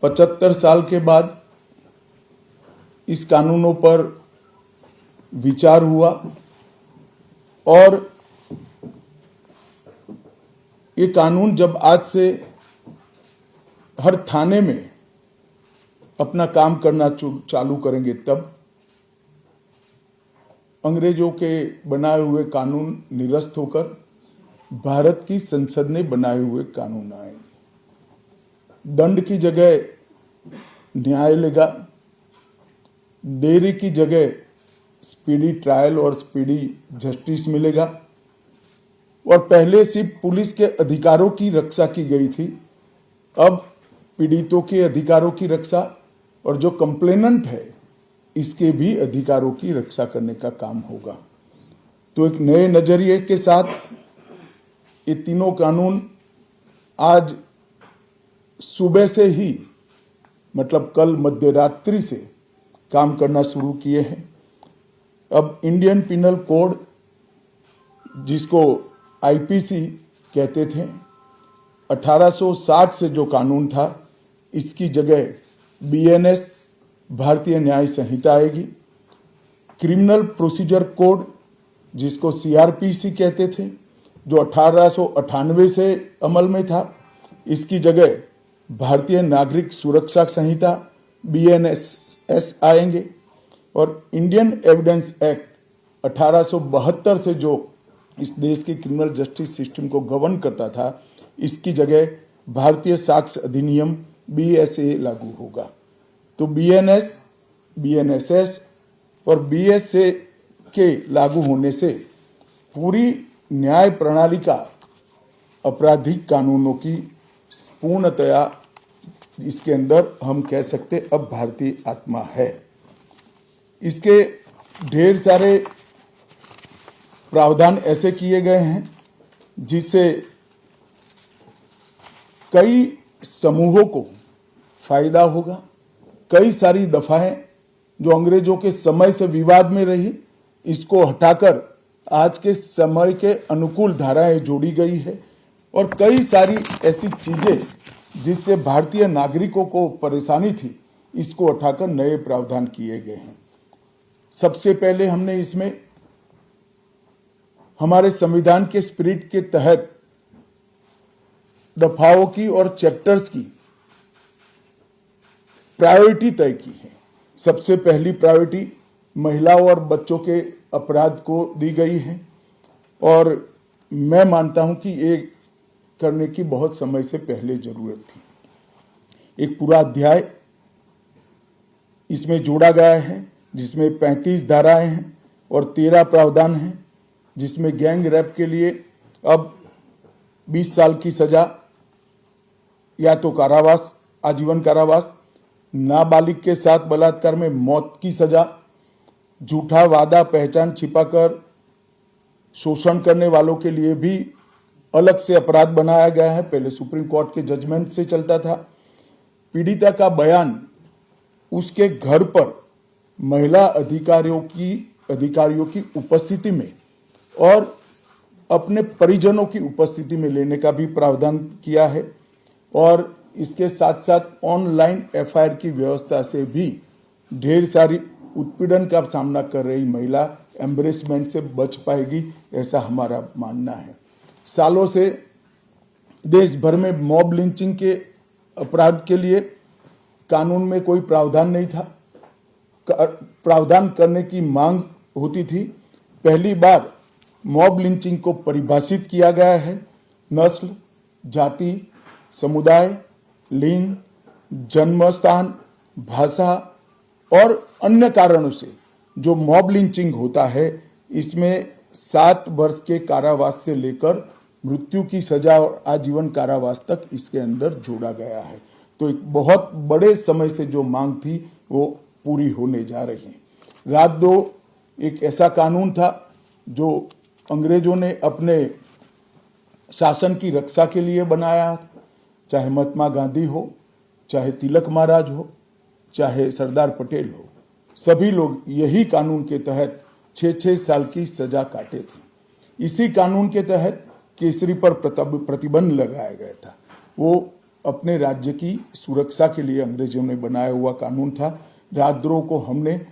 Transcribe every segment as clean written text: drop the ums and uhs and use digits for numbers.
75 साल के बाद इस कानूनों पर विचार हुआ और ये कानून जब आज से हर थाने में अपना काम करना चालू करेंगे, तब अंग्रेजों के बनाए हुए कानून निरस्त होकर भारत की संसद ने बनाए हुए कानून आएंगे। दंड की जगह न्याय लेगा, देरी की जगह स्पीडी ट्रायल और स्पीडी जस्टिस मिलेगा। और पहले सिर्फ पुलिस के अधिकारों की रक्षा की गई थी, अब पीड़ितों के अधिकारों की रक्षा और जो कंप्लेनेंट है इसके भी अधिकारों की रक्षा करने का काम होगा। तो एक नए नजरिए के साथ ये तीनों कानून आज सुबह से ही, मतलब कल मध्य रात्रि से काम करना शुरू किए हैं। अब इंडियन पिनल कोड, जिसको आईपीसी कहते थे, 1860 से जो कानून था, इसकी जगह बीएनएस भारतीय न्याय संहिता आएगी। क्रिमिनल प्रोसीजर कोड, जिसको सीआरपीसी कहते थे, जो 1898 से अमल में था, इसकी जगह भारतीय नागरिक सुरक्षा संहिता बीएनएस आएंगे। और इंडियन एविडेंस एक्ट 1872 से जो इस देश की क्रिमिनल जस्टिस सिस्टम को गवर्न करता था, इसकी जगह भारतीय साक्ष्य अधिनियम बीएसए लागू होगा। तो बीएनएस, बीएनएसएस और बीएसए के लागू होने से पूरी न्याय प्रणाली का आपराधिक कानूनों की पूर्णतया इसके अंदर हम कह सकते अब भारतीय आत्मा है। इसके ढेर सारे प्रावधान ऐसे किए गए हैं जिससे कई समूहों को फायदा होगा। कई सारी दफाएं जो अंग्रेजों के समय से विवाद में रही, इसको हटाकर आज के समय के अनुकूल धाराएं जोड़ी गई है। और कई सारी ऐसी चीजें जिससे भारतीय नागरिकों को परेशानी थी, इसको हटाकर नए प्रावधान किए गए हैं। सबसे पहले हमने इसमें हमारे संविधान के स्पिरिट के तहत दफाओं की और चैप्टर्स की प्रायोरिटी तय की है। सबसे पहली प्रायोरिटी महिलाओं और बच्चों के अपराध को दी गई है और मैं मानता हूं कि ये करने की बहुत समय से पहले जरूरत थी। एक पूरा अध्याय इसमें जोड़ा गया है जिसमें 35 धाराएं हैं और 13 प्रावधान हैं, जिसमें गैंग रेप के लिए अब 20 साल की सजा या तो कारावास, आजीवन कारावास, नाबालिग के साथ बलात्कार में मौत की सजा, झूठा वादा पहचान छिपाकर शोषण करने वालों के लिए भी अलग से अपराध बनाया गया है। पहले सुप्रीम कोर्ट के जजमेंट से चलता था। पीड़िता का बयान उसके घर पर महिला अधिकारियों की उपस्थिति में और अपने परिजनों की उपस्थिति में लेने का भी प्रावधान किया है। और इसके साथ साथ ऑनलाइन एफआईआर की व्यवस्था से भी ढेर सारी उत्पीड़न का सामना कर रही महिला एम्बरेसमेंट से बच पाएगी, ऐसा हमारा मानना है। सालों से देश भर में मॉब लिंचिंग के अपराध के लिए कानून में कोई प्रावधान नहीं था। प्रावधान करने की मांग होती थी। पहली बार मॉब लिंचिंग को परिभाषित किया गया है। नस्ल, जाति, समुदाय, लिंग, जन्म स्थान, भाषा और अन्य कारणों से जो मॉब लिंचिंग होता है, इसमें 7 वर्ष के कारावास से लेकर मृत्यु की सजा और आजीवन कारावास तक इसके अंदर जोड़ा गया है। तो एक बहुत बड़े समय से जो मांग थी वो पूरी होने जा रही है। रात 2 एक ऐसा कानून था जो अंग्रेजों ने अपने शासन की रक्षा के लिए बनाया। चाहे महात्मा गांधी हो, चाहे तिलक महाराज हो, चाहे सरदार पटेल हो, सभी लोग यही कानून के तहत 6-6 साल की सजा काटे थे। इसी कानून के तहत केसरी पर प्रतिबंध लगाया गया था। वो अपने राज्य की सुरक्षा के लिए अंग्रेजों ने बनाया हुआ कानून था। राजद्रोह को हमने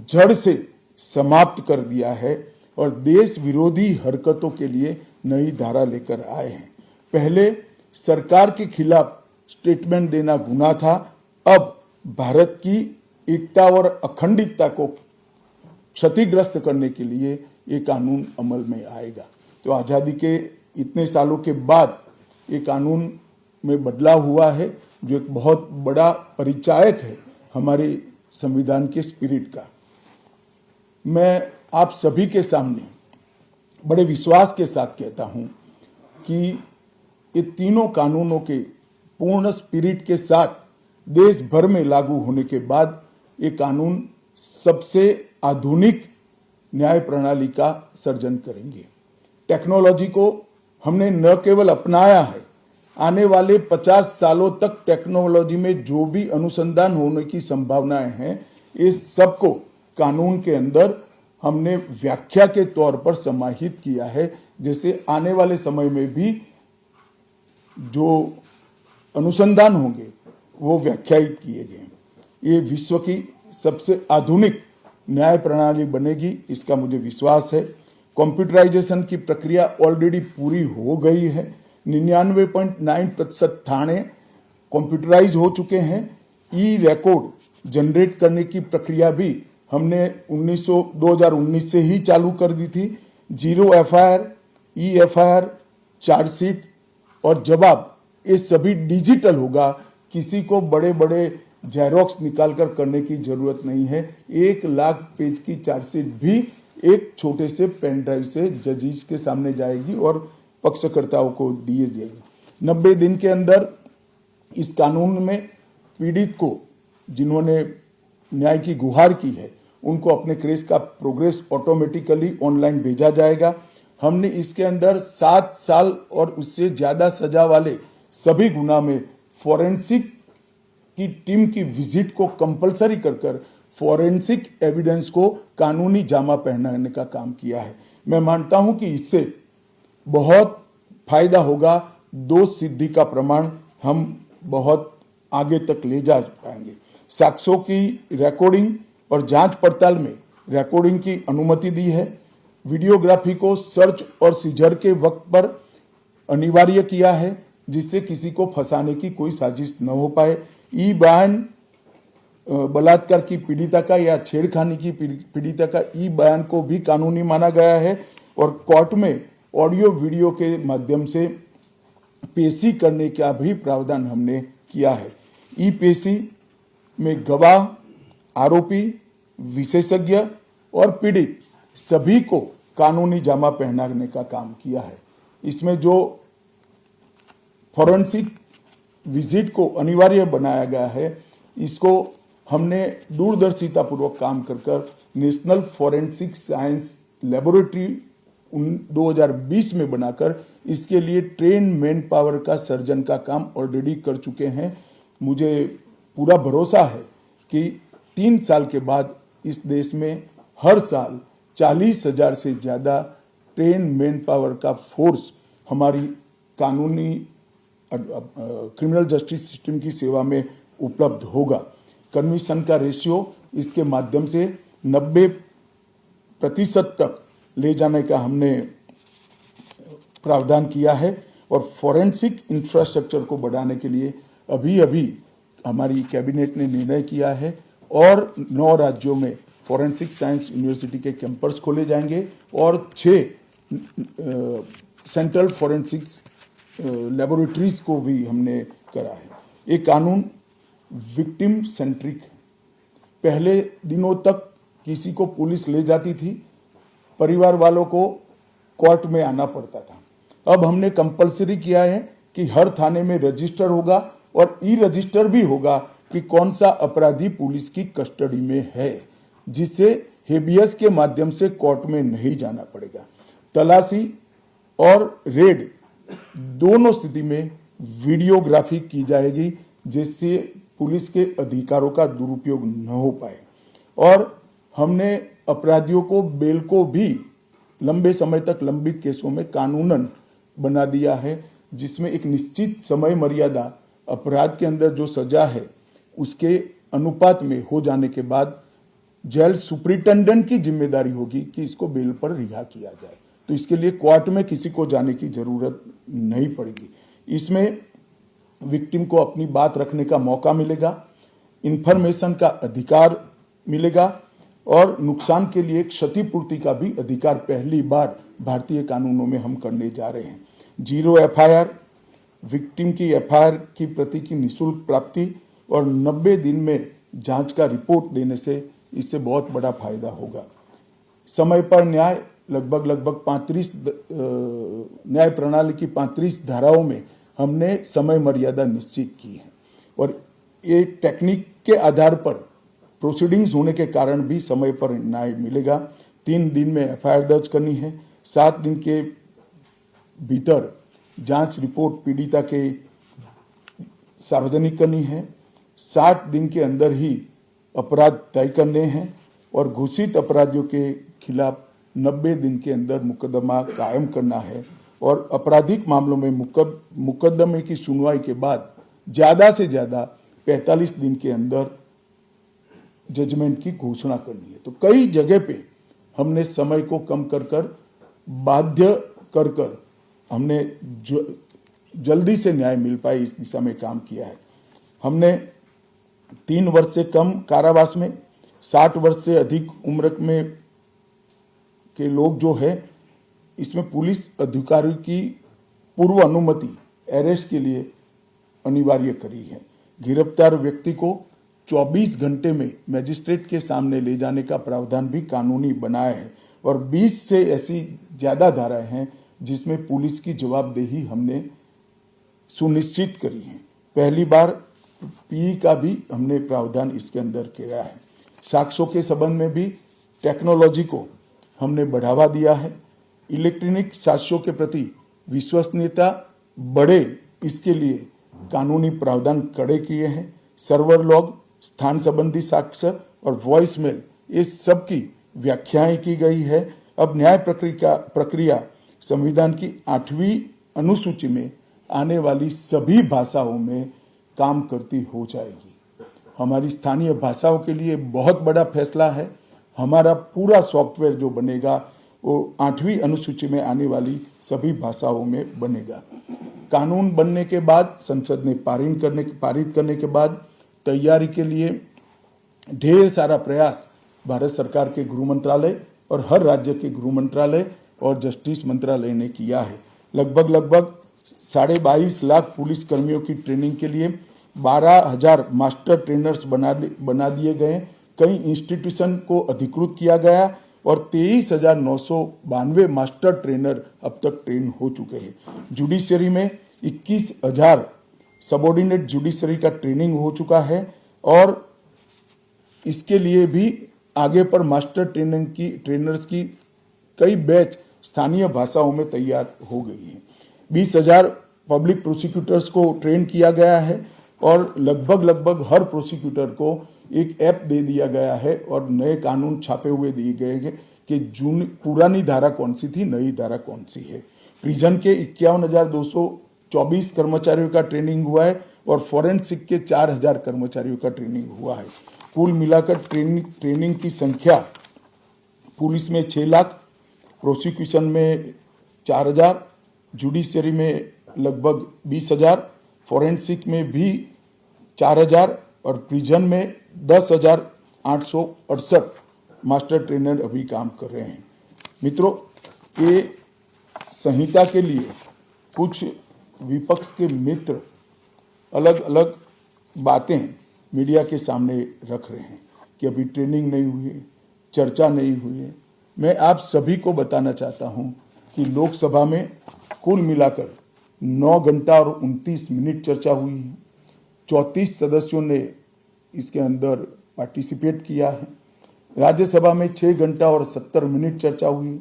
जड़ से समाप्त कर दिया है और देश विरोधी हरकतों के लिए नई धारा लेकर आए हैं। पहले सरकार के खिलाफ स्टेटमेंट देना गुनाह था, अब भारत की एकता और अखंडता को क्षतिग्रस्त करने के लिए ये कानून अमल में आएगा। तो आज़ादी के इतने सालों के बाद ये कानून में बदलाव हुआ है, जो एक बहुत बड़ा परिचायक है हमारे संविधान के स्पिरिट का। मैं आप सभी के सामने बड़े विश्वास के साथ कहता हूं कि ये तीनों कानूनों के पूर्ण स्पिरिट के साथ देश भर में लागू होने के बाद ये कानून सबसे आधुनिक न्याय प्रणाली का सर्जन करेंगे। टेक्नोलॉजी को हमने न केवल अपनाया है, आने वाले 50 सालों तक टेक्नोलॉजी में जो भी अनुसंधान होने की संभावनाएं हैं, इस सबको कानून के अंदर हमने व्याख्या के तौर पर समाहित किया है, जैसे आने वाले समय में भी जो अनुसंधान होंगे वो व्याख्यायित किए गए। ये विश्व की सबसे आधुनिक न्याय प्रणाली बनेगी, इसका मुझे विश्वास है। कंप्यूटराइजेशन की प्रक्रिया ऑलरेडी पूरी हो गई है। 99.9% थाने कंप्यूटराइज हो चुके हैं। ई रिकॉर्ड जनरेट करने की प्रक्रिया भी हमने 2019 से ही चालू कर दी थी। Zero FIR, e FIR, chargesheet और जवाब, ये सभी डिजिटल होगा। किसी को बड़े बड़े जेरोक्स निकालकर करने की जरूरत नहीं है। 1 लाख पेज की चार्जशीट भी एक छोटे से पेन ड्राइव से जजेस के सामने जाएगी और पक्षकर्ताओं को दिए जाएगी। 90 दिन के अंदर इस कानून में पीड़ित को, जिन्होंने न्याय की गुहार की है, उनको अपने केस का प्रोग्रेस ऑटोमेटिकली ऑनलाइन भेजा जाएगा। हमने इसके अंदर 7 साल और उससे ज्यादा सजा वाले सभी गुना में फॉरेंसिक की टीम की विजिट को कंपलसरी कर फॉरेंसिक एविडेंस को कानूनी जामा पहनाने का काम किया है। मैं मानता हूं कि इससे बहुत फायदा होगा। दोष सिद्धि का प्रमाण हम बहुत आगे तक ले जा पाएंगे। साक्ष्यों की रिकॉर्डिंग और जांच पड़ताल में रिकॉर्डिंग की अनुमति दी है। वीडियोग्राफी को सर्च और सीजर के वक्त पर अनिवार्य किया है, जिससे किसी को फंसाने की कोई साजिश न हो पाए। ई बयान बलात्कार की पीड़िता का या छेड़खानी की पीड़िता का ई बयान को भी कानूनी माना गया है और कोर्ट में ऑडियो वीडियो के माध्यम से पेशी करने का भी प्रावधान हमने किया है। ई पेशी में गवाह, आरोपी, विशेषज्ञ और पीड़ित सभी को कानूनी जामा पहनाने का काम किया है। इसमें जो फॉरेंसिक विजिट को अनिवार्य बनाया गया है, इसको हमने दूरदर्शिता पूर्वक काम कर नेशनल फॉरेंसिक साइंस लेबोरेटरी 2020 में बनाकर इसके लिए ट्रेन मैन पावर का सर्जन का काम ऑलरेडी कर चुके हैं। मुझे पूरा भरोसा है कि 3 साल के बाद इस देश में हर साल 40,000 से ज्यादा ट्रेन मैन पावर का फोर्स हमारी कानूनी क्रिमिनल जस्टिस सिस्टम की सेवा में उपलब्ध होगा। कन्विक्शन का रेशियो इसके माध्यम से 90% तक ले जाने का हमने प्रावधान किया है और फॉरेंसिक इंफ्रास्ट्रक्चर को बढ़ाने के लिए अभी हमारी कैबिनेट ने निर्णय किया है और 9 राज्यों में फॉरेंसिक साइंस यूनिवर्सिटी के कैंपस खोले जाएंगे और 6 सेंट्रल फॉरेंसिक लेबोरेटरीज को भी हमने करा है। ये कानून विक्टिम सेंट्रिक है। पहले दिनों तक किसी को पुलिस ले जाती थी, परिवार वालों को कोर्ट में आना पड़ता था। अब हमने कंपलसरी किया है कि हर थाने में रजिस्टर होगा और ई रजिस्टर भी होगा कि कौन सा अपराधी पुलिस की कस्टडी में है, जिससे हेबियस के माध्यम से कोर्ट में नहीं जाना पड़ेगा। तलाशी और रेड दोनों स्थिति में वीडियोग्राफी की जाएगी, जिससे पुलिस के अधिकारों का दुरुपयोग न हो पाए। और हमने अपराधियों को बेल को भी लंबे समय तक लंबित केसों में कानूनन बना दिया है, जिसमें एक निश्चित समय मर्यादा अपराध के अंदर जो सजा है उसके अनुपात में हो जाने के बाद जेल सुपरिटेंडेंट की जिम्मेदारी होगी कि इसको बेल पर रिहा किया जाए। तो इसके लिए कोर्ट में किसी को जाने की जरूरत नहीं पड़ेगी। इसमें विक्टिम को अपनी बात रखने का मौका मिलेगा, इंफॉर्मेशन का अधिकार मिलेगा और नुकसान के लिए क्षतिपूर्ति का भी अधिकार पहली बार भारतीय कानूनों में हम करने जा रहे हैं। 0 FIR, विक्टिम की FIR की प्रति की निःशुल्क प्राप्ति और 90 दिन में जांच का रिपोर्ट देने से इससे बहुत बड़ा फायदा होगा। समय पर न्याय, लगभग 35 न्याय प्रणाली की 35 धाराओं में हमने समय मर्यादा निश्चित की है और ये टेक्निक के आधार पर प्रोसीडिंग्स होने के कारण भी समय पर न्याय मिलेगा। 3 दिन में FIR दर्ज करनी है, 7 दिन के भीतर जांच रिपोर्ट पीड़िता के सार्वजनिक करनी है, 60 दिन के अंदर ही अपराध तय करने हैं और घोषित अपराधियों के खिलाफ 90 दिन के अंदर मुकदमा कायम करना है और आपराधिक मामलों में मुकदमे की सुनवाई के बाद ज्यादा से ज्यादा 45 दिन के अंदर जजमेंट की घोषणा करनी है। तो कई जगह पे हमने समय को कम कर बाध्य कर हमने जल्दी से न्याय मिल पाए इस दिशा में काम किया है। हमने 3 वर्ष से कम कारावास में 60 वर्ष से अधिक उम्र में के लोग जो है इसमें पुलिस अधिकारी की पूर्व अनुमति अरेस्ट के लिए अनिवार्य करी है। गिरफ्तार व्यक्ति को 24 घंटे में मजिस्ट्रेट के सामने ले जाने का प्रावधान भी कानूनी बनाया है और 20 से ऐसी ज्यादा धाराएं हैं जिसमें पुलिस की जवाबदेही हमने सुनिश्चित करी है। पहली बार पीई का भी हमने प्रावधान इसके अंदर किया है। साक्ष्यों के संबंध में भी टेक्नोलॉजी को हमने बढ़ावा दिया है। इलेक्ट्रॉनिक साक्ष्यों के प्रति विश्वसनीयता बढ़े इसके लिए कानूनी प्रावधान कड़े किए हैं। सर्वर लॉग, स्थान संबंधी साक्ष्य और वॉइस मेल, ये सब की व्याख्याएं की गई है। अब न्याय प्रक्रिया संविधान की 8वीं अनुसूची में आने वाली सभी भाषाओं में काम करती हो जाएगी। हमारी स्थानीय भाषाओं के लिए बहुत बड़ा फैसला है। हमारा पूरा सॉफ्टवेयर जो बनेगा वो 8वीं अनुसूची में आने वाली सभी भाषाओं में बनेगा। कानून बनने के बाद संसद ने पारित करने के बाद तैयारी के लिए ढेर सारा प्रयास भारत सरकार के गृह मंत्रालय और हर राज्य के गृह मंत्रालय और जस्टिस मंत्रालय ने किया है। लगभग 22.5 लाख पुलिस कर्मियों की ट्रेनिंग के लिए 12,000 मास्टर ट्रेनर्स बना दिए गए। कई इंस्टीट्यूशन को अधिकृत किया गया और 23,992 मास्टर ट्रेनर अब तक ट्रेन हो चुके हैं। जुडिशरी में 21,000 सबऑर्डिनेट जुडिशरी का ट्रेनिंग हो चुका है और इसके लिए भी आगे पर मास्टर ट्रेनर्स की कई बैच स्थानीय भाषाओं में तैयार हो गई है। 20,000 पब्लिक प्रोसिक्यूटर्स को ट्रेन किया गया है और लगभग हर प्रोसिक्यूटर को एक ऐप दे दिया गया है और नए कानून छापे हुए दिए गए हैं कि पुरानी धारा कौन सी थी, नई धारा कौन सी है। प्रिजन के 51,224 कर्मचारियों का ट्रेनिंग हुआ है और फॉरेंसिक के 4,000 कर्मचारियों का ट्रेनिंग हुआ है। कुल मिलाकर ट्रेनिंग की संख्या पुलिस में 6 लाख, प्रोसिक्यूशन में 4,000, जुडिशरी में लगभग 20,000, फॉरेंसिक में भी 4,000 और प्रिजन में 10,868 मास्टर ट्रेनर अभी काम कर रहे हैं। मित्रों, ये संहिता के लिए कुछ विपक्ष के मित्र अलग अलग बातें मीडिया के सामने रख रहे हैं कि अभी ट्रेनिंग नहीं हुई है, चर्चा नहीं हुई है। मैं आप सभी को बताना चाहता हूं कि लोकसभा में कुल मिलाकर 9 घंटा और 29 मिनट चर्चा हुई है। 34 सदस्यों ने इसके अंदर पार्टिसिपेट किया है। राज्यसभा में 6 घंटा और 70 मिनट चर्चा हुई,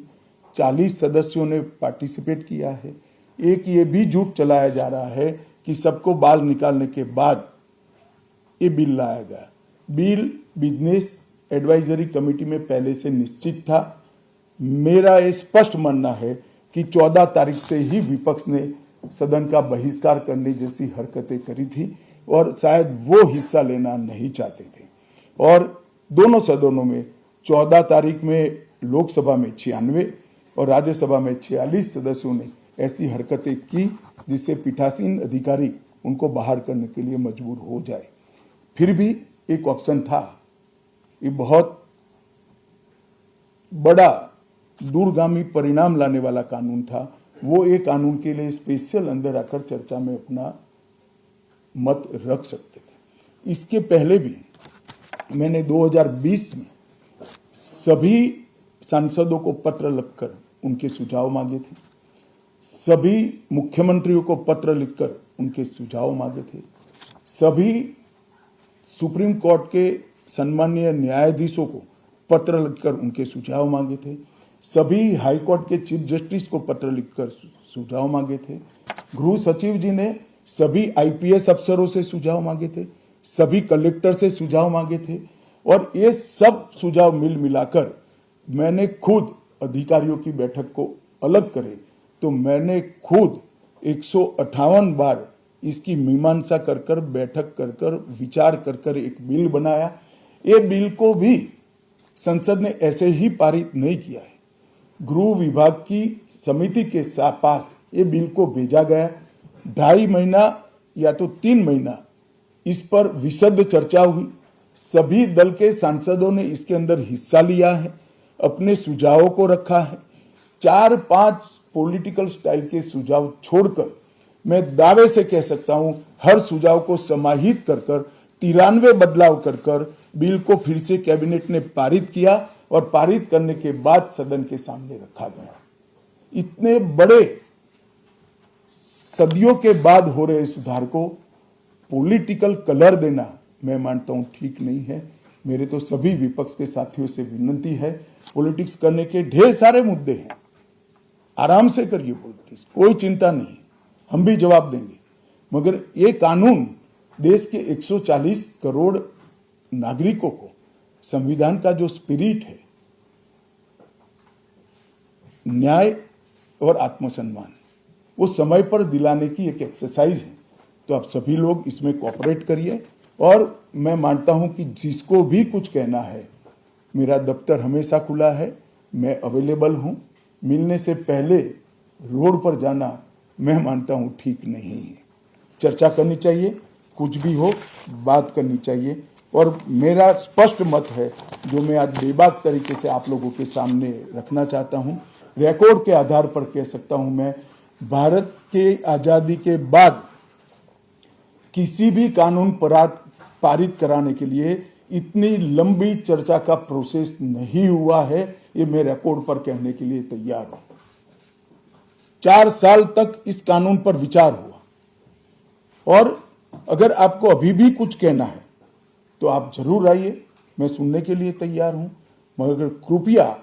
40 सदस्यों ने पार्टिसिपेट किया है। एक ये भी झूठ चलाया जा रहा है कि सबको बाल निकालने के बाद ये बिल लाया गया। बिल बिजनेस एडवाइजरी कमेटी में पहले से निश्चित था। मेरा ये स्पष्ट मानना है कि 14 तारीख से ही विपक्ष ने सदन का बहिष्कार करने जैसी हरकतें करी थी और शायद वो हिस्सा लेना नहीं चाहते थे। और दोनों सदनों में 14 तारीख में लोकसभा में 96 और राज्यसभा में 46 सदस्यों ने ऐसी हरकतें की जिससे पीठासीन अधिकारी उनको बाहर करने के लिए मजबूर हो जाए। फिर भी एक ऑप्शन था, ये बहुत बड़ा दूरगामी परिणाम लाने वाला कानून था। वो एक कानून के लिए स्पेशल अंदर आकर चर्चा में अपना मत रख सकते थे। इसके पहले भी मैंने 2020 में सभी सांसदों को पत्र लिखकर उनके सुझाव मांगे थे, सभी मुख्यमंत्रियों को पत्र लिखकर उनके सुझाव मांगे थे, सभी सुप्रीम कोर्ट के सम्मानीय न्यायाधीशों को पत्र लिखकर उनके सुझाव मांगे थे, सभी हाई कोर्ट के चीफ जस्टिस को पत्र लिखकर सुझाव मांगे थे, गृह सचिव जी ने सभी आईपीएस अफसरों से सुझाव मांगे थे, सभी कलेक्टर से सुझाव मांगे थे और ये सब सुझाव मिलाकर मैंने खुद अधिकारियों की बैठक को अलग करे तो मैंने खुद 158 बार इसकी मीमांसा कर बैठक कर विचार कर एक बिल बनाया। ये बिल को भी संसद ने ऐसे ही पारित नहीं किया है। गृह विभाग की समिति के पास ये बिल को भेजा गया। 2.5 महीना या तो 3 महीना इस पर विशद चर्चा हुई। सभी दल के सांसदों ने इसके अंदर हिस्सा लिया है, अपने सुझावों को रखा है। 4-5 पॉलिटिकल स्टाइल के सुझाव छोड़कर मैं दावे से कह सकता हूं हर सुझाव को समाहित कर 93 बदलाव कर बिल को फिर से कैबिनेट ने पारित किया और पारित करने के बाद सदन के सामने रखा गया। इतने बड़े सदियों के बाद हो रहे सुधार को पॉलिटिकल कलर देना मैं मानता हूं ठीक नहीं है। मेरे तो सभी विपक्ष के साथियों से विनती है, पॉलिटिक्स करने के ढेर सारे मुद्दे हैं, आराम से करिए पॉलिटिक्स, कोई चिंता नहीं, हम भी जवाब देंगे। मगर ये कानून देश के 140 करोड़ नागरिकों को संविधान का जो स्पिरिट है, न्याय और आत्मसम्मान, वो समय पर दिलाने की एक एक्सरसाइज है। तो आप सभी लोग इसमें कोऑपरेट करिए और मैं मानता हूं कि जिसको भी कुछ कहना है, मेरा दफ्तर हमेशा खुला है, मैं अवेलेबल हूं। मिलने से पहले रोड पर जाना मैं मानता हूं ठीक नहीं है। चर्चा करनी चाहिए, कुछ भी हो बात करनी चाहिए। और मेरा स्पष्ट मत है जो मैं आज बेबाक तरीके से आप लोगों के सामने रखना चाहता हूं, रिकॉर्ड के आधार पर कह सकता हूं मैं, भारत के आजादी के बाद किसी भी कानून पारित कराने के लिए इतनी लंबी चर्चा का प्रोसेस नहीं हुआ है। ये मैं रिकॉर्ड पर कहने के लिए तैयार हूं। 4 साल तक इस कानून पर विचार हुआ और अगर आपको अभी भी कुछ कहना है तो आप जरूर आइए, मैं सुनने के लिए तैयार हूं। मगर कृपया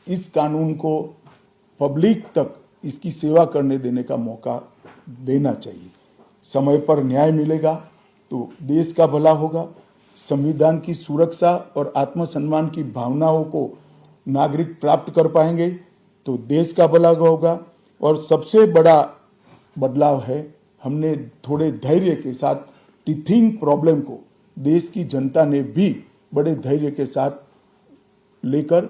इस कानून को पब्लिक तक इसकी सेवा करने देने का मौका देना चाहिए। समय पर न्याय मिलेगा तो देश का भला होगा, संविधान की सुरक्षा और आत्मसम्मान की भावनाओं को नागरिक प्राप्त कर पाएंगे तो देश का भला होगा। और सबसे बड़ा बदलाव है, हमने थोड़े धैर्य के साथ टीथिंग प्रॉब्लम को देश की जनता ने भी बड़े धैर्य के साथ लेकर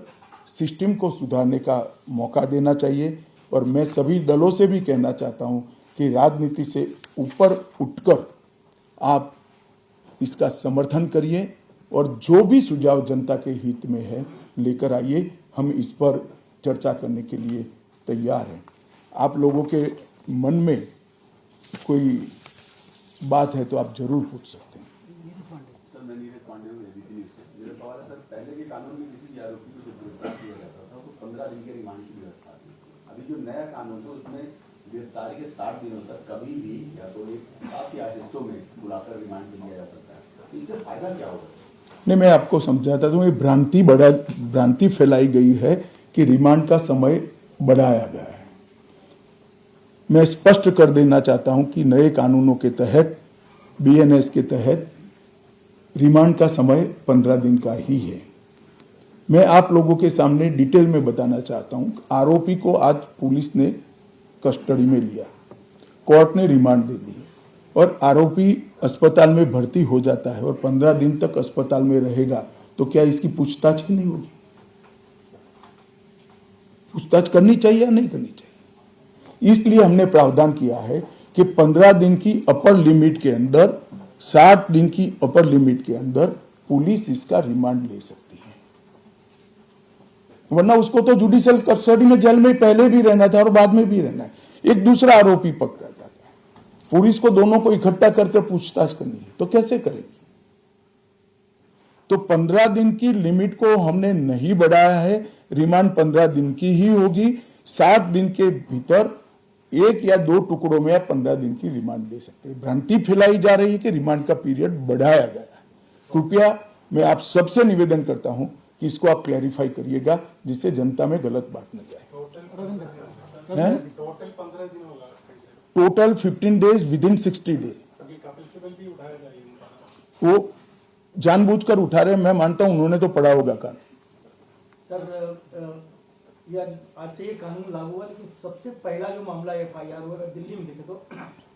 सिस्टम को सुधारने का मौका देना चाहिए। और मैं सभी दलों से भी कहना चाहता हूं कि राजनीति से ऊपर उठकर आप इसका समर्थन करिए और जो भी सुझाव जनता के हित में है लेकर आइए। हम इस पर चर्चा करने के लिए तैयार हैं। आप लोगों के मन में कोई बात है तो आप जरूर पूछ सकते हैं। सर, मैं नीरज पांडे हूं, एबीपी न्यूज़ से। मेरा सवाल है सर, पहले के कानून में किसी आरोपी को जो गिरफ्तार किया जाता था तो 15 दिन के रिमांड की व्यवस्था थी। अभी जो नया कानून है उसमें गिरफ्तारी के 60 दिनों तक कभी भी या तो एक साथ या हिस्सों में बुलाकर रिमांड पे लिया जा सकता है। इससे फायदा क्या होगा? नहीं, मैं आपको समझाता हूं। ये भ्रांति फैलाई गई है कि रिमांड का समय बढ़ाया गया है। मैं स्पष्ट कर देना चाहता हूं कि नए कानूनों के तहत, बीएनएस के तहत रिमांड का समय 15 दिन का ही है। मैं आप लोगों के सामने डिटेल में बताना चाहता हूं। आरोपी को आज पुलिस ने कस्टडी में लिया कोर्ट ने रिमांड दे दी और आरोपी अस्पताल में भर्ती हो जाता है और 15 दिन तक अस्पताल में रहेगा, तो क्या इसकी पूछताछ ही नहीं होगी? पूछताछ करनी चाहिए या नहीं करनी चाहिए? इसलिए हमने प्रावधान किया है कि 15 दिन की अपर लिमिट के अंदर, 60 दिन की अपर लिमिट के अंदर पुलिस इसका रिमांड ले सकती है, वरना उसको तो जुडिशियल कस्टडी में जेल में पहले भी रहना था और बाद में भी रहना है। एक दूसरा आरोपी पकड़ा जाता है, पुलिस को दोनों को इकट्ठा करके पूछताछ करनी है, तो कैसे करेगी? तो 15 दिन की लिमिट को हमने नहीं बढ़ाया है, रिमांड 15 दिन की ही होगी। 60 दिन के भीतर एक या दो टुकड़ों में आप 15 दिन की रिमांड ले सकते हैं। भ्रांति फैलाई जा रही है कि रिमांड का पीरियड बढ़ाया गया है। कृपया मैं आप सबसे निवेदन करता हूं कि इसको आप क्लैरिफाई करिएगा, जिससे जनता में गलत बात न जाए। टोटल 15 दिन होगा, टोटल 15 डेज विदिन 60 डेज। अभी कपिल सिब्बल भी उठाया जाएगा, वो जानबूझकर उठा रहे हैं, मैं मानता हूं उन्होंने तो पढ़ा होगा कानून। सर ये आज से ये कानून लागू हुआ, लेकिन सबसे पहला जो मामला FIR हुआ अगर दिल्ली में देखे तो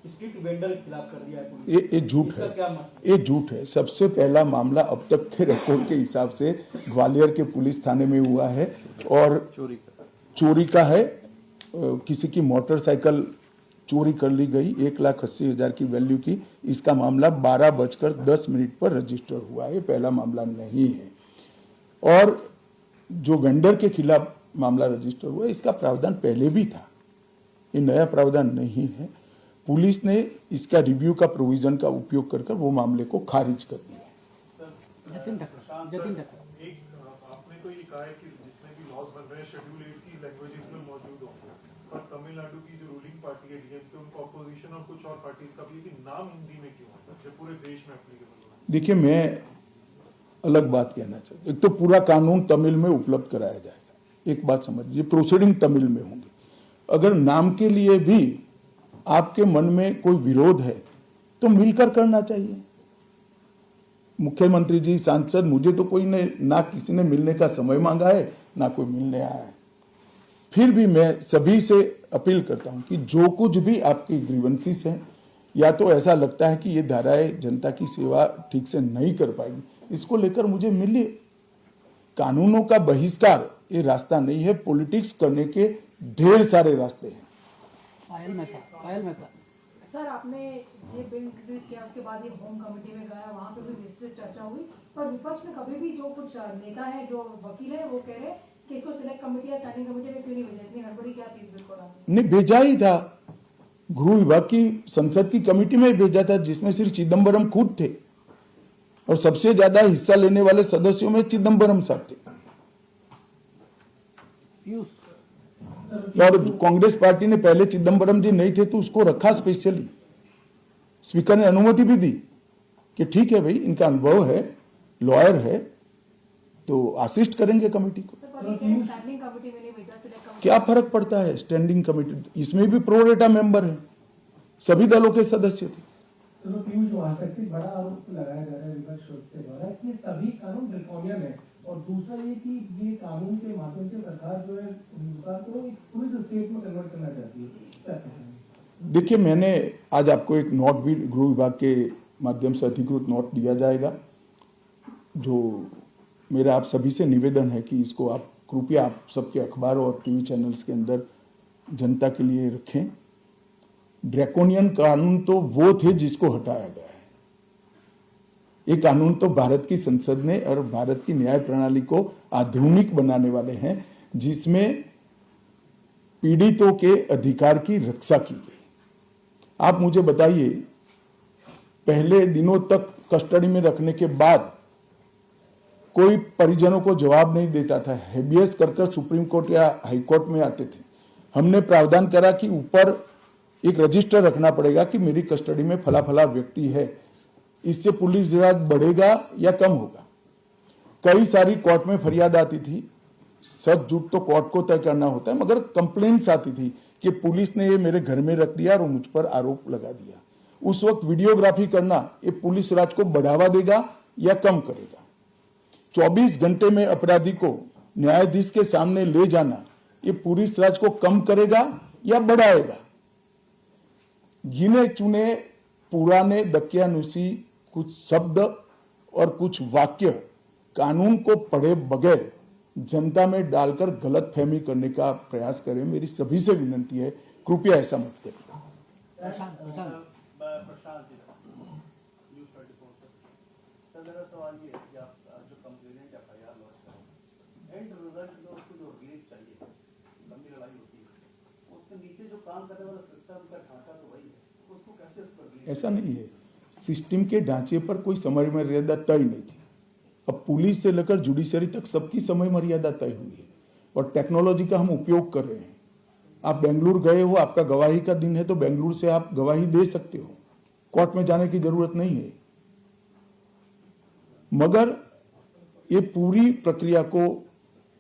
स्ट्रीट वेंडर के खिलाफ कर दिया है पुलिस। ये झूठ इसका है, क्या मसला? ये झूठ है। सबसे पहला मामला अब तक के रिकॉर्ड के हिसाब से ग्वालियर के पुलिस थाने में हुआ है और चोरी का है। किसी की मोटरसाइकिल चोरी कर ली गई 1,80,000 की वैल्यू की। इसका मामला 12:10 पर रजिस्टर हुआ है, पहला मामला नहीं है। और जो वेंडर के खिलाफ मामला रजिस्टर हुआ, इसका प्रावधान पहले भी था, ये नया प्रावधान नहीं है। पुलिस ने इसका रिव्यू का प्रोविजन का उपयोग कर वो मामले को खारिज कर दिया। एक आपने तो ये कहा है कि जितने भी लॉज बन रहे हैं शेड्यूल 8 की लैंग्वेजेस में मौजूद होंगे, पर तमिलनाडु की जो रूलिंग पार्टी है DMK, उनको अपोजिशन और कुछ और पार्टीज का भी नाम हिंदी में क्यों आता है जब पूरे देश में एप्लीकेबल हो? देखिए, मैं अलग बात कहना चाहता हूं। एक तो पूरा कानून तमिल में उपलब्ध कराया जाएगा, एक बात समझिए, प्रोसीडिंग तमिल में होंगी। अगर नाम के लिए भी आपके मन में कोई विरोध है तो मिलकर करना चाहिए। मुख्यमंत्री जी, सांसद, मुझे तो कोई ने ना किसी ने मिलने का समय मांगा है ना कोई मिलने आया है। फिर भी मैं सभी से अपील करता हूं कि जो कुछ भी आपकी ग्रीवेंसीज हैं, या तो ऐसा लगता है कि ये धाराएं जनता की सेवा ठीक से नहीं कर पाएगी, इसको लेकर मुझे मिलिए। कानूनों का बहिष्कार ये रास्ता नहीं है, पॉलिटिक्स करने के ढेर सारे रास्ते हैं। पायल मेहता सर, आपने ये बिल इंट्रोड्यूस किया, उसके बाद ये होम कमेटी में गया, वहाँ पे भी विस्तृत चर्चा हुई, पर विपक्ष में कभी भी जो कुछ नेता है, जो वकील है, वो कह रहे हैं कि इसको सिलेक्ट कमेटी या स्टैंडिंग कमेटी में क्यों नहीं भेजा? इतनी गड़बड़ी क्या थी इस बिल को? नहीं, भेजा ही था, गृह विभाग की संसद की कमेटी में भेजा था, जिसमें सिर्फ चिदम्बरम खुद थे और सबसे ज्यादा हिस्सा लेने वाले सदस्यों में चिदम्बरम साहब थे। और कांग्रेस पार्टी ने पहले चिदम्बरम जी नहीं थे तो उसको रखा स्पेशली। स्पीकर ने अनुमति भी दी कि ठीक है भाई, इनका अनुभव है, लॉयर है, तो असिस्ट करेंगे कमेटी को। स्टैंडिंग कमेटी में नहीं भेजा, सिलेक्ट कमेटी। क्या फर्क पड़ता है स्टैंडिंग कमेटी? इसमें भी प्रो रेटा मेंबर है, सभी दलों के सदस्य थे। चलो पीयूष, वहां तक भी बड़ा आरोप लगाया जा रहा है विपक्ष के द्वारा कि सभी कानून ड्रैकोनियन है, और दूसरा ये कि ये कानून के माध्यम से सरकार जो है हिंदुस्तान को एक पुलिस स्टेट में कन्वर्ट करना चाहती है। क्या कहते हैं? देखिए, मैंने आज आपको एक नोट भी गृह विभाग के माध्यम से अधिकृत नोट दिया जाएगा, जो मेरा आप सभी से निवेदन है कि इसको आप कृपया आप सबके अखबार और टीवी चैनल्स के अंदर जनता के लिए रखें। ड्रैकोनियन कानून तो वो थे जिसको हटाया गया है। ये कानून तो भारत की संसद ने और भारत की न्याय प्रणाली को आधुनिक बनाने वाले हैं, जिसमें पीड़ितों के अधिकार की रक्षा की गई। आप मुझे बताइए, पहले दिनों तक कस्टडी में रखने के बाद कोई परिजनों को जवाब नहीं देता था, हेबियस कर सुप्रीम कोर्ट या हाई कोर्ट में आते थे। हमने प्रावधान करा कि ऊपर एक रजिस्टर रखना पड़ेगा कि मेरी कस्टडी में फला फला व्यक्ति है। इससे पुलिस राज बढ़ेगा या कम होगा? कई सारी कोर्ट में फरियाद आती थी, सच झूठ तो कोर्ट को तय करना होता है, मगर कंप्लेंट्स आती थी कि पुलिस ने ये मेरे घर में रख दिया और मुझ पर आरोप लगा दिया। उस वक्त वीडियोग्राफी करना ये पुलिस राज को बढ़ावा देगा या कम करेगा? 24 घंटे में अपराधी को न्यायाधीश के सामने ले जाना ये पुलिस राज को कम करेगा या बढ़ाएगा? गिने चुने पुराने दकियानुसी कुछ शब्द और कुछ वाक्य कानून को पढ़े बगैर जनता में डालकर गलत फहमी करने का प्रयास करें। मेरी सभी से विनती है, कृपया ऐसा मत करें। प्रशांत प्रशांत न्यूज़ 24 सर मेरा सवाल ये है कि आप जो कंप्लेनेंट FIR लॉन्च करें, एंड रिजल्ट में उसको जो रिलीफ चाहिए, लंबी लड़ाई होती है, उसके नीचे जो काम करने वाला सिस्टम का ढांचा तो वही है, उसको कैसे उस पर relief ऐसा नहीं है, सिस्टम के ढांचे पर कोई समय मर्यादा तय नहीं थी। अब पुलिस से लेकर जुडिशरी तक सबकी समय मर्यादा तय हुई है और टेक्नोलॉजी का हम उपयोग कर रहे हैं। आप बेंगलुरु गए हो, आपका गवाही का दिन है तो बेंगलुरु से आप गवाही दे सकते हो, कोर्ट में जाने की जरूरत नहीं है। मगर ये पूरी प्रक्रिया को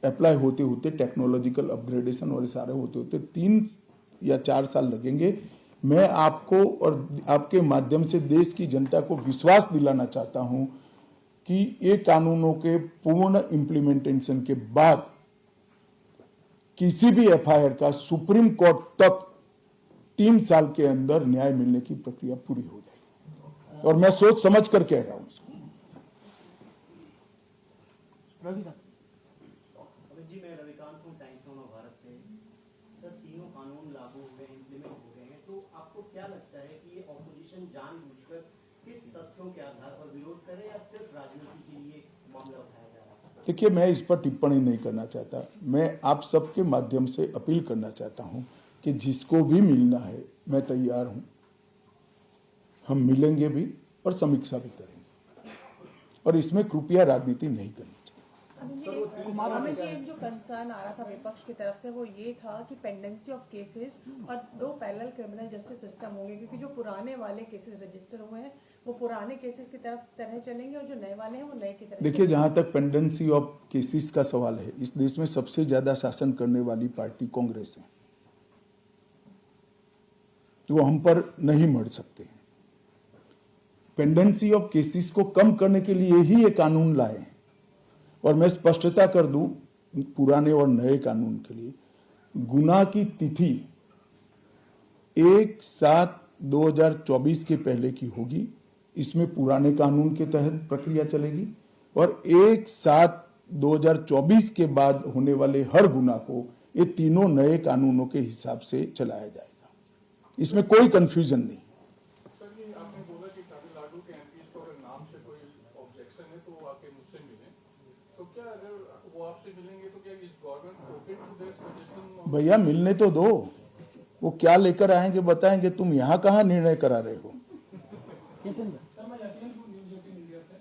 अप्लाई होते होते, टेक्नोलॉजिकल अपग्रेडेशन और सारे होते होते 3 या 4 साल लगेंगे। मैं आपको और आपके माध्यम से देश की जनता को विश्वास दिलाना चाहता हूं कि ये कानूनों के पूर्ण इंप्लीमेंटेशन के बाद किसी भी FIR का सुप्रीम कोर्ट तक 3 साल के अंदर न्याय मिलने की प्रक्रिया पूरी हो जाएगी और मैं सोच समझ कर कह रहा हूं इसको। जी मैं रविकांत हूँ, टाइम्स ऑफ भारत से। सर तीनों कानून लागू हुए, इम्प्लीमेंट हो गए हैं, तो आपको क्या लगता है कि ये ऑपोजिशन जानबूझकर किस तथ्यों के आधार पर विरोध करे या सिर्फ राजनीति के लिए मामला उठाया जा रहा है? देखिए, मैं इस पर टिप्पणी नहीं करना चाहता। मैं आप सबके माध्यम से अपील करना चाहता हूं कि जिसको भी मिलना है मैं तैयार हूं, हम मिलेंगे भी और समीक्षा भी करेंगे और इसमें कृपया राजनीति नहीं करनी। हमें एक जो कंसर्न आ रहा था विपक्ष की तरफ से वो ये था कि पेंडेंसी ऑफ केसेस और 2 पैरेलल क्रिमिनल जस्टिस सिस्टम होंगे, क्योंकि जो पुराने वाले केसेस रजिस्टर हुए हैं वो पुराने केसेस की तरह चलेंगे और जो नए वाले हैं वो नए की तरह। देखिए, जहां तक पेंडेंसी ऑफ केसेस का सवाल है, इस देश में सबसे ज्यादा शासन करने वाली पार्टी कांग्रेस है, तो वो हम पर नहीं मर सकते। पेंडेंसी ऑफ केसेस को कम करने के लिए ही ये कानून लाए हैं और मैं स्पष्टता कर दूं पुराने और नए कानून के लिए, गुनाह की तिथि 1/7/2024 के पहले की होगी। इसमें पुराने कानून के तहत प्रक्रिया चलेगी और 1/7/2024 के बाद होने वाले हर गुनाह को ये तीनों नए कानूनों के हिसाब से चलाया जाएगा। इसमें कोई कंफ्यूजन नहीं। सर ये आपने बोला कि तमिलनाडु के MPs को अगर नाम से कोई ऑब्जेक्शन है तो वो आके मुझसे मिले, तो क्या अगर वो आपसे मिलेंगे तो क्या is government open to their suggestion? भैया मिलने तो दो, वो क्या लेकर आएंगे बताएंगे। तुम यहाँ कहाँ निर्णय करा रहे हो? सर मैं यकीन हूँ न्यूज़ 18 इंडिया से।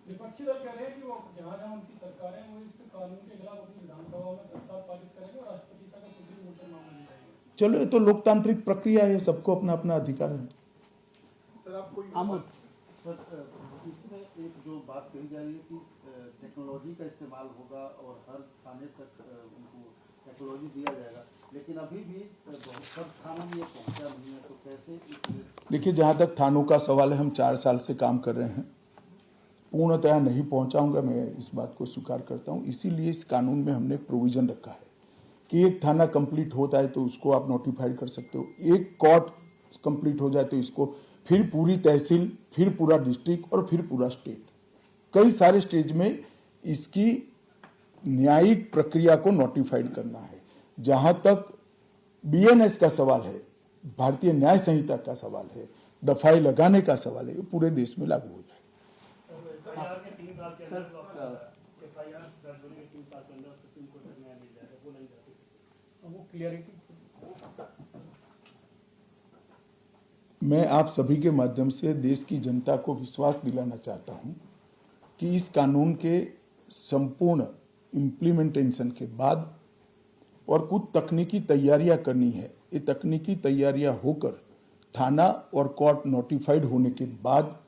विपक्षी दल कह रहे हैं कि वो जहाँ जहाँ उनकी सरकार है वो इस कानून के खिलाफ अपनी विधानसभा में प्रस्ताव पारित करेंगे और राष्ट्रपति तक सुप्रीम कोर्ट में मामला ले जाएंगे। चलो, ये तो लोकतांत्रिक प्रक्रिया है, सबको अपना अपना अधिकार है। सर आप कोई सर इसमें एक जो बात कही जा रही है कि टेक्नोलॉजी का इस्तेमाल होगा और हर थाने तक उनको टेक्नोलॉजी दिया जाएगा, लेकिन अभी भी सब थानों में ये पहुंचा नहीं है, तो कैसे? देखिए, जहां तक थानों का सवाल है, हम 4 साल से काम कर रहे हैं, पूर्णतया नहीं पहुंचाऊंगा, मैं इस बात को स्वीकार करता हूं। इसीलिए इस कानून में हमने प्रोविजन रखा है कि एक थाना कंप्लीट होता है तो उसको आप नोटिफाइड कर सकते हो, एक कोर्ट कंप्लीट हो जाए तो इसको, फिर पूरी तहसील, फिर पूरा डिस्ट्रिक्ट और फिर पूरा स्टेट, कई सारे स्टेज में इसकी न्यायिक प्रक्रिया को नोटिफाइड करना है। जहां तक BNS का सवाल है, भारतीय न्याय संहिता का सवाल है, दफाई लगाने का सवाल है, ये पूरे देश में लागू हो जाए। वो क्लियरिटी मैं आप सभी के माध्यम से देश की जनता को विश्वास दिलाना चाहता हूं कि इस कानून के संपूर्ण इम्प्लीमेंटेशन के बाद और कुछ तकनीकी तैयारियां करनी है, ये तकनीकी तैयारियां होकर थाना और कोर्ट नोटिफाइड होने के बाद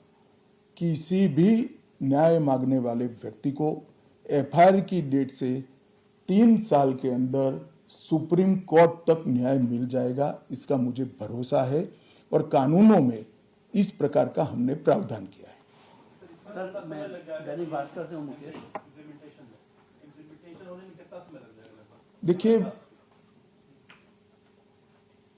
किसी भी न्याय मांगने वाले व्यक्ति को FIR की डेट से 3 साल के अंदर सुप्रीम कोर्ट तक न्याय मिल जाएगा, इसका मुझे भरोसा है और कानूनों में इस प्रकार का हमने प्रावधान किया है। सर मैं दैनिक भास्कर से हूं मुकेश। देखिए,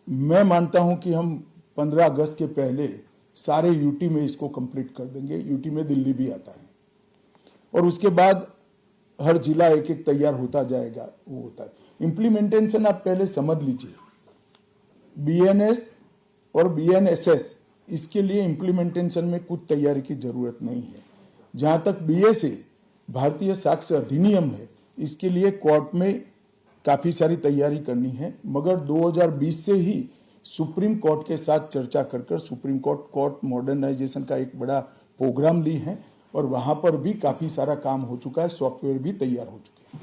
मैं मानता हूं कि हम 15 अगस्त के पहले सारे यूटी में इसको कंप्लीट कर देंगे। यूटी में दिल्ली भी आता है और उसके बाद हर जिला एक एक तैयार होता जाएगा। वो होता है इम्प्लीमेंटेशन। आप पहले समझ लीजिए, बीएनएस और बीएनएसएस, इसके लिए इम्प्लीमेंटेशन में कुछ तैयारी की जरूरत नहीं है। जहां तक बीएसए, भारतीय साक्ष्य अधिनियम है, इसके लिए कोर्ट में काफी सारी तैयारी करनी है, मगर 2020 से ही सुप्रीम कोर्ट के साथ चर्चा कर सुप्रीम कोर्ट मॉडर्नाइजेशन का एक बड़ा प्रोग्राम ली है और वहां पर भी काफी सारा काम हो चुका है, सॉफ्टवेयर भी तैयार हो चुके हैं।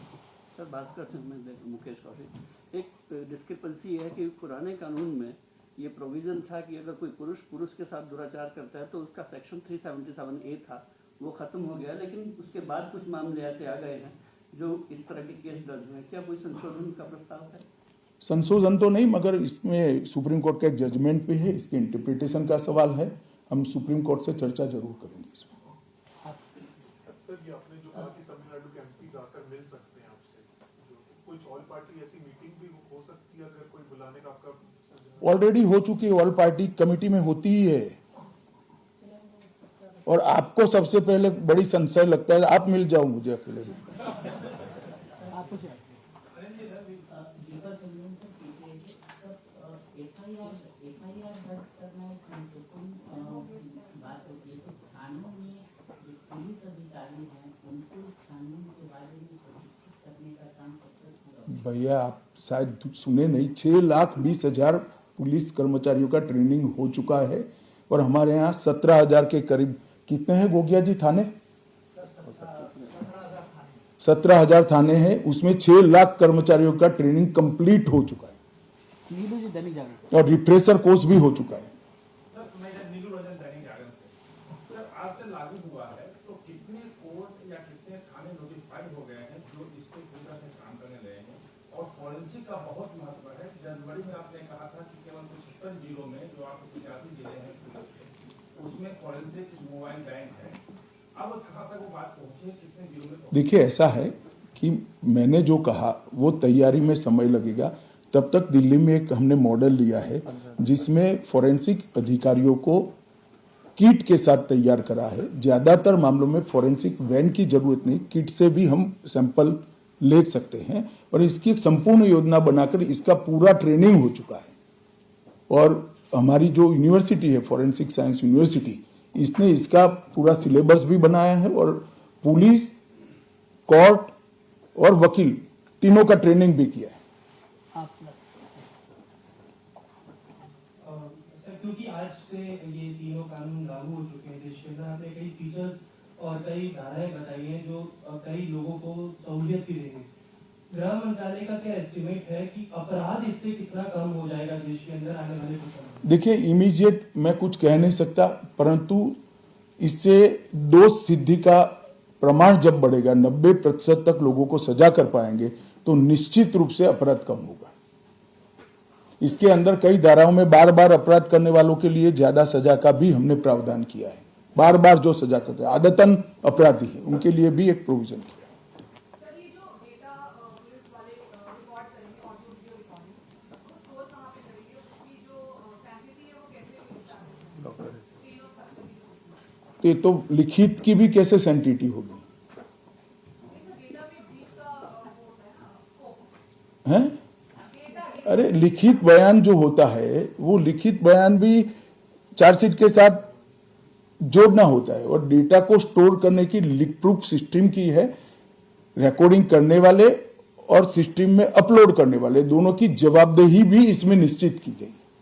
सर भास्कर सिंह में मुकेश कौशिक, एक डिस्क्रिपेंसी है कि पुराने कानून में ये प्रोविजन था कि अगर कोई पुरुष के साथ दुराचार करता है तो उसका सेक्शन 377A था, वो खत्म हो गया, लेकिन उसके बाद कुछ मामले ऐसे आ गए हैं जो इस तरह के केस दर्ज हुए। क्या कोई संशोधन का प्रस्ताव है? संशोधन तो नहीं, मगर इसमें सुप्रीम कोर्ट का एक जजमेंट भी है, इसके इंटरप्रिटेशन का सवाल है। हम सुप्रीम कोर्ट से चर्चा जरूर करेंगे इसमें। सर ये आपने जो कहा कि तमिलनाडु के एमपीज आकर मिल सकते हैं आपसे, कुछ ऑल पार्टी ऐसी मीटिंग भी हो सकती है अगर कोई बुलाने का आपका? ऑलरेडी हो चुकी है, ऑल पार्टी कमेटी में होती ही है। और आपको सबसे पहले बड़ी संशय लगता है, आप मिल जाओ मुझे अकेले में। आप कुछ एफआईआर दर्ज करना एक महत्वपूर्ण बात होती है। तो थानों में जो पुलिस अधिकारी हैं उनको इस कानून के बारे में प्रशिक्षित करने का काम कब तक पूरा? भैया आप शायद सुने नहीं, 6,20,000 पुलिस कर्मचारियों का ट्रेनिंग हो चुका है और हमारे यहाँ 17,000 के करीब, कितने हैं गोगिया जी थाने? 17,000 थाने हैं, उसमें 6 लाख कर्मचारियों का ट्रेनिंग कंप्लीट हो चुका है नीलू जी दैनिक जागरण और रिफ्रेशर कोर्स भी हो चुका है। सर मैं नीलू रंजन दैनिक जागरण से। सर आज से लागू हुआ है तो कितने कोर्ट या कितने थाने नोटिफाइड हो गए हैं जो इसको पूरा से काम करने लगे हैं? और फॉरेंसिक का बहुत महत्व है। जनवरी में आपने कहा था कि केवल 75 जिलों में, जो आपको 85 जिले हैं पुलिस के, उसमें फॉरेंसिक मोबाइल बैंक है। अब कहाँ तक वो बात पहुंची है, कितने जिलों में? देखिए ऐसा है कि मैंने जो कहा वो तैयारी में समय लगेगा। तब तक दिल्ली में एक हमने मॉडल लिया है जिसमें फॉरेंसिक अधिकारियों को किट के साथ तैयार करा है। ज्यादातर मामलों में फॉरेंसिक वैन की जरूरत नहीं, किट से भी हम सैंपल ले सकते हैं और इसकी एक संपूर्ण योजना बनाकर इसका पूरा ट्रेनिंग हो चुका है। और हमारी जो यूनिवर्सिटी है, फॉरेंसिक साइंस यूनिवर्सिटी, इसने इसका पूरा सिलेबस भी बनाया है और पुलिस, कोर्ट और वकील तीनों का ट्रेनिंग भी किया है। सर क्योंकि आज से ये तीनों कानून लागू हो चुके हैं देश के अंदर, आपने कई फीचर्स और कई धाराएं बताई हैं जो कई लोगों को सहूलियत भी देंगे। गृह मंत्रालय का क्या एस्टिमेट है कि अपराध इससे कितना कम हो जाएगा देश के अंदर आने वाले कुछ समय? देखिए इमीडिएट मैं कुछ कह नहीं सकता, परंतु इससे दोष सिद्धि का प्रमाण जब बढ़ेगा, 90% तक लोगों को सजा कर पाएंगे, तो निश्चित रूप से अपराध कम होगा। इसके अंदर कई धाराओं में बार बार अपराध करने वालों के लिए ज्यादा सजा का भी हमने प्रावधान किया है। बार बार जो सजा करते हैं, आदतन अपराधी है, उनके लिए भी एक प्रोविजन किया है। तो ये तो लिखित की भी कैसे सैंक्टिटी होगी? हैं? अरे लिखित बयान जो होता है वो लिखित बयान भी चार्जशीट के साथ जोड़ना होता है और डेटा को स्टोर करने की लीक प्रूफ सिस्टम की है। रिकॉर्डिंग करने वाले और सिस्टम में अपलोड करने वाले दोनों की जवाबदेही भी इसमें निश्चित की गई।